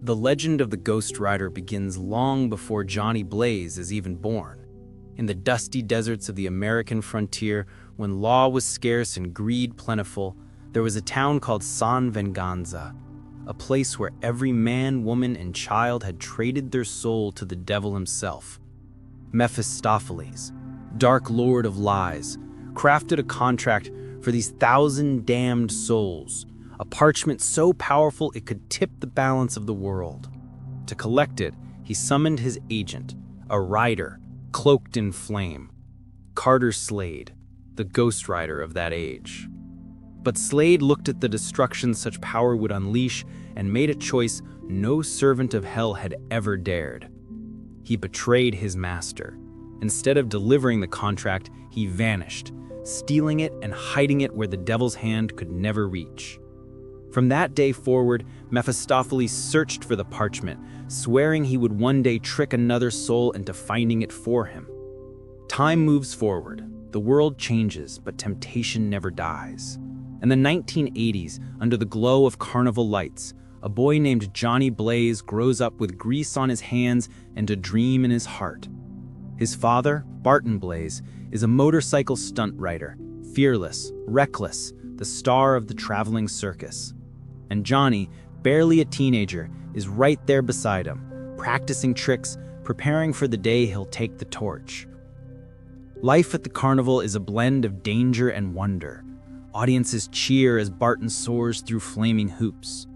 The legend of the Ghost Rider begins long before Johnny Blaze is even born. In the dusty deserts of the American frontier, when law was scarce and greed plentiful, there was a town called San Venganza, a place where every man, woman, and child had traded their soul to the devil himself. Mephistopheles, dark lord of lies, crafted a contract for these 1,000 damned souls, a parchment so powerful it could tip the balance of the world. To collect it, he summoned his agent, a rider cloaked in flame, Carter Slade, the Ghost Rider of that age. But Slade looked at the destruction such power would unleash and made a choice no servant of hell had ever dared. He betrayed his master. Instead of delivering the contract, he vanished, stealing it and hiding it where the devil's hand could never reach. From that day forward, Mephistopheles searched for the parchment, swearing he would one day trick another soul into finding it for him. Time moves forward, the world changes, but temptation never dies. In the 1980s, under the glow of carnival lights, a boy named Johnny Blaze grows up with grease on his hands and a dream in his heart. His father, Barton Blaze, is a motorcycle stunt rider, fearless, reckless, the star of the traveling circus. And Johnny, barely a teenager, is right there beside him, practicing tricks, preparing for the day he'll take the torch. Life at the carnival is a blend of danger and wonder. Audiences cheer as Barton soars through flaming hoops.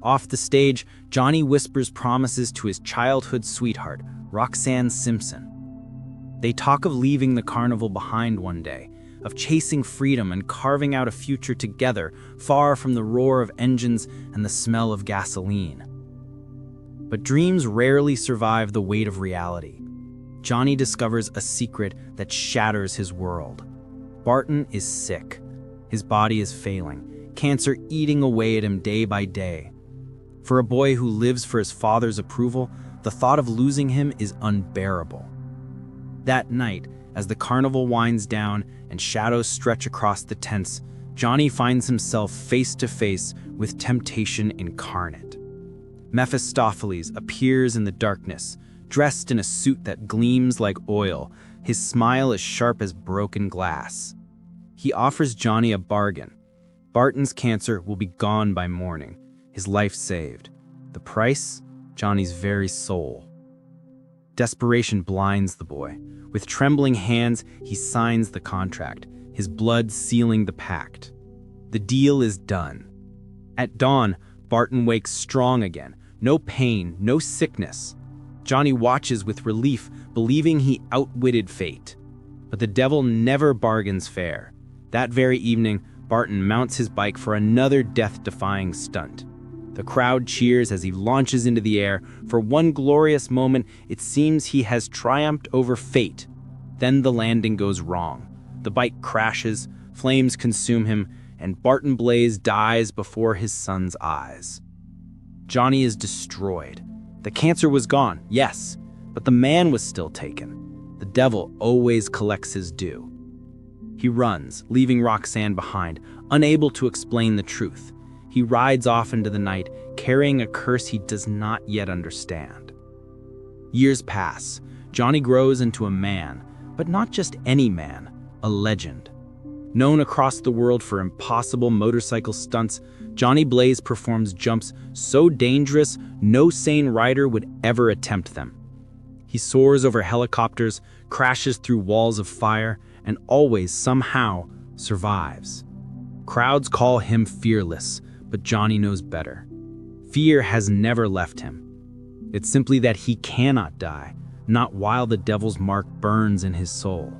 Off the stage, Johnny whispers promises to his childhood sweetheart, Roxanne Simpson. They talk of leaving the carnival behind one day, of chasing freedom and carving out a future together, far from the roar of engines and the smell of gasoline. But dreams rarely survive the weight of reality. Johnny discovers a secret that shatters his world. Barton is sick. His body is failing, cancer eating away at him day by day. For a boy who lives for his father's approval, the thought of losing him is unbearable. That night, as the carnival winds down and shadows stretch across the tents, Johnny finds himself face to face with temptation incarnate. Mephistopheles appears in the darkness, dressed in a suit that gleams like oil, his smile as sharp as broken glass. He offers Johnny a bargain. Barton's cancer will be gone by morning, his life saved. The price? Johnny's very soul. Desperation blinds the boy. With trembling hands, he signs the contract, his blood sealing the pact. The deal is done. At dawn, Barton wakes strong again. No pain, no sickness. Johnny watches with relief, believing he outwitted fate. But the devil never bargains fair. That very evening, Barton mounts his bike for another death-defying stunt. The crowd cheers as he launches into the air. For one glorious moment, it seems he has triumphed over fate. Then the landing goes wrong. The bike crashes, flames consume him, and Barton Blaze dies before his son's eyes. Johnny is destroyed. The cancer was gone, yes, but the man was still taken. The devil always collects his due. He runs, leaving Roxanne behind, unable to explain the truth. He rides off into the night, carrying a curse he does not yet understand. Years pass. Johnny grows into a man, but not just any man, a legend. Known across the world for impossible motorcycle stunts, Johnny Blaze performs jumps so dangerous no sane rider would ever attempt them. He soars over helicopters, crashes through walls of fire, and always, somehow, survives. Crowds call him fearless, but Johnny knows better. Fear has never left him. It's simply that he cannot die, not while the devil's mark burns in his soul.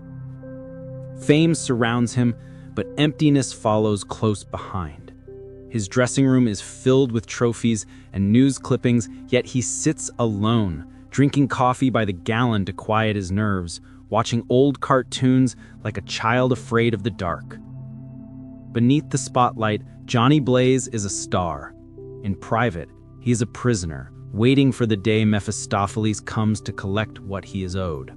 Fame surrounds him, but emptiness follows close behind. His dressing room is filled with trophies and news clippings, yet he sits alone, drinking coffee by the gallon to quiet his nerves, watching old cartoons like a child afraid of the dark. Beneath the spotlight, Johnny Blaze is a star. In private, he is a prisoner, waiting for the day Mephistopheles comes to collect what he is owed.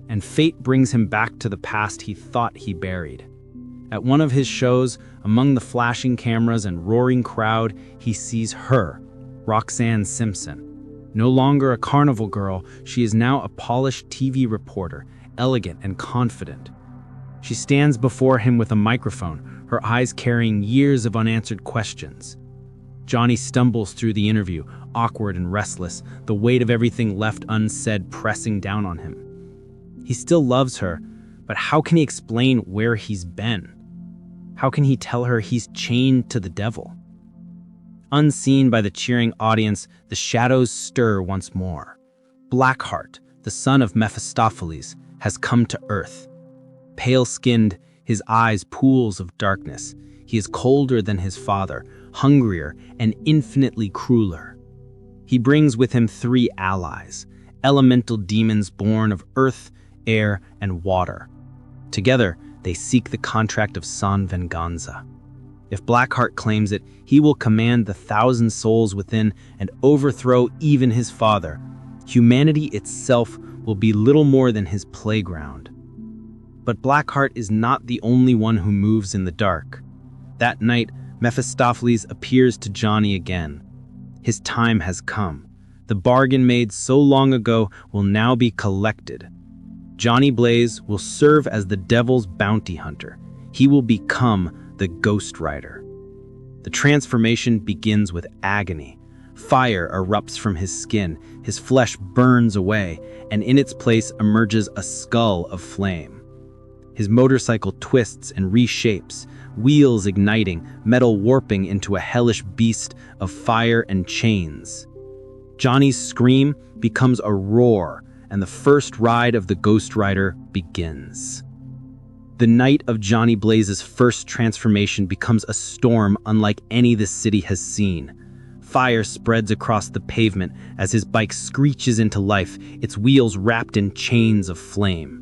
And fate brings him back to the past he thought he buried. At one of his shows, among the flashing cameras and roaring crowd, he sees her, Roxanne Simpson. No longer a carnival girl, she is now a polished TV reporter, elegant and confident. She stands before him with a microphone, her eyes carrying years of unanswered questions. Johnny stumbles through the interview, awkward and restless, the weight of everything left unsaid pressing down on him. He still loves her, but how can he explain where he's been? How can he tell her he's chained to the devil? Unseen by the cheering audience, the shadows stir once more. Blackheart, the son of Mephistopheles, has come to Earth. Pale-skinned, his eyes pools of darkness, he is colder than his father, hungrier and infinitely crueler. He brings with him 3 allies, elemental demons born of earth, air, and water. Together, they seek the contract of San Venganza. If Blackheart claims it, he will command the 1,000 souls within and overthrow even his father. Humanity itself will be little more than his playground. But Blackheart is not the only one who moves in the dark. That night, Mephistopheles appears to Johnny again. His time has come. The bargain made so long ago will now be collected. Johnny Blaze will serve as the devil's bounty hunter. He will become the Ghost Rider. The transformation begins with agony. Fire erupts from his skin, his flesh burns away, and in its place emerges a skull of flame. His motorcycle twists and reshapes, wheels igniting, metal warping into a hellish beast of fire and chains. Johnny's scream becomes a roar, and the first ride of the Ghost Rider begins. The night of Johnny Blaze's first transformation becomes a storm unlike any the city has seen. Fire spreads across the pavement as his bike screeches into life, its wheels wrapped in chains of flame.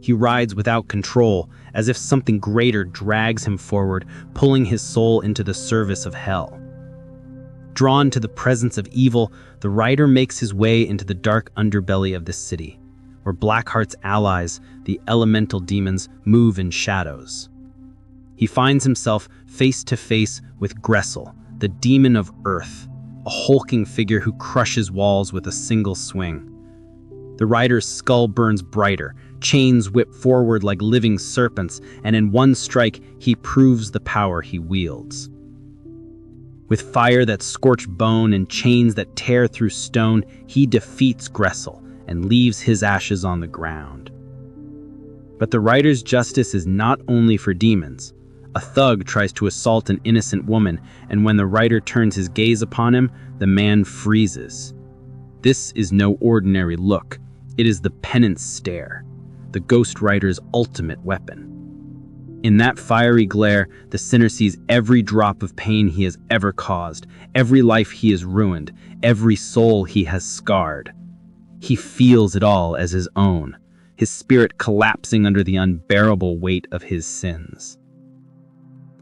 He rides without control, as if something greater drags him forward, pulling his soul into the service of hell. Drawn to the presence of evil, the rider makes his way into the dark underbelly of the city, where Blackheart's allies, the elemental demons, move in shadows. He finds himself face to face with Gressel, the demon of Earth, a hulking figure who crushes walls with a single swing. The rider's skull burns brighter, chains whip forward like living serpents, and in one strike he proves the power he wields. With fire that scorch bone and chains that tear through stone, he defeats Gressel and leaves his ashes on the ground. But the rider's justice is not only for demons. A thug tries to assault an innocent woman, and when the rider turns his gaze upon him, the man freezes. This is no ordinary look. It is the penance stare, the Ghost Rider's ultimate weapon. In that fiery glare, the sinner sees every drop of pain he has ever caused, every life he has ruined, every soul he has scarred. He feels it all as his own, his spirit collapsing under the unbearable weight of his sins.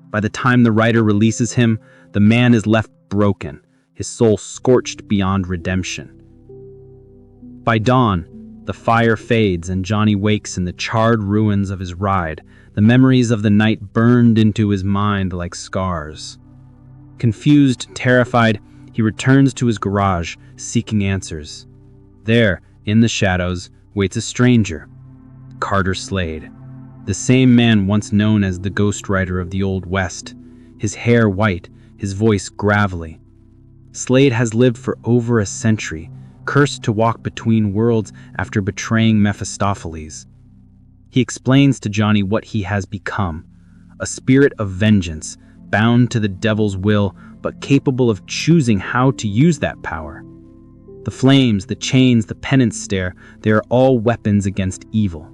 By the time the rider releases him, the man is left broken, his soul scorched beyond redemption. By dawn, the fire fades and Johnny wakes in the charred ruins of his ride, the memories of the night burned into his mind like scars. Confused, terrified, he returns to his garage, seeking answers. There, in the shadows, waits a stranger, Carter Slade, the same man once known as the Ghost Rider of the Old West, his hair white, his voice gravelly. Slade has lived for over a century, cursed to walk between worlds after betraying Mephistopheles. He explains to Johnny what he has become, a spirit of vengeance, bound to the devil's will, but capable of choosing how to use that power. The flames, the chains, the penance stare, they are all weapons against evil.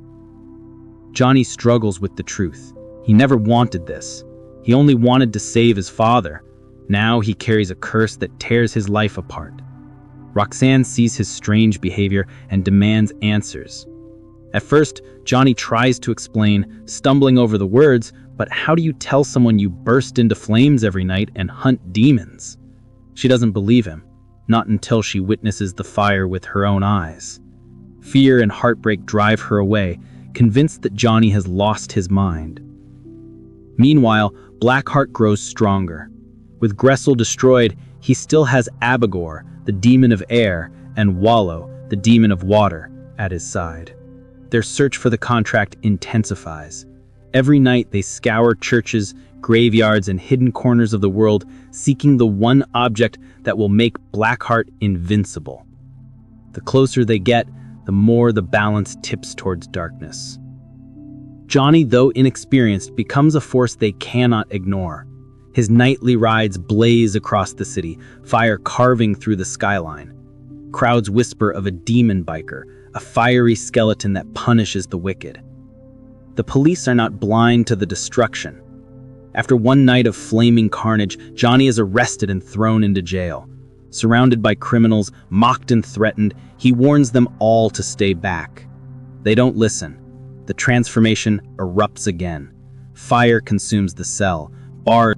Johnny struggles with the truth. He never wanted this. He only wanted to save his father. Now he carries a curse that tears his life apart. Roxanne sees his strange behavior and demands answers. At first, Johnny tries to explain, stumbling over the words, but how do you tell someone you burst into flames every night and hunt demons? She doesn't believe him, not until she witnesses the fire with her own eyes. Fear and heartbreak drive her away, convinced that Johnny has lost his mind. Meanwhile, Blackheart grows stronger. With Gressel destroyed, he still has Abigor, the demon of air, and Wallow, the demon of water, at his side. Their search for the contract intensifies. Every night they scour churches, graveyards, and hidden corners of the world, seeking the one object that will make Blackheart invincible. The closer they get, the more the balance tips towards darkness. Johnny, though inexperienced, becomes a force they cannot ignore. His nightly rides blaze across the city, fire carving through the skyline. Crowds whisper of a demon biker, a fiery skeleton that punishes the wicked. The police are not blind to the destruction. After one night of flaming carnage, Johnny is arrested and thrown into jail. Surrounded by criminals, mocked and threatened, he warns them all to stay back. They don't listen. The transformation erupts again. Fire consumes the cell, bars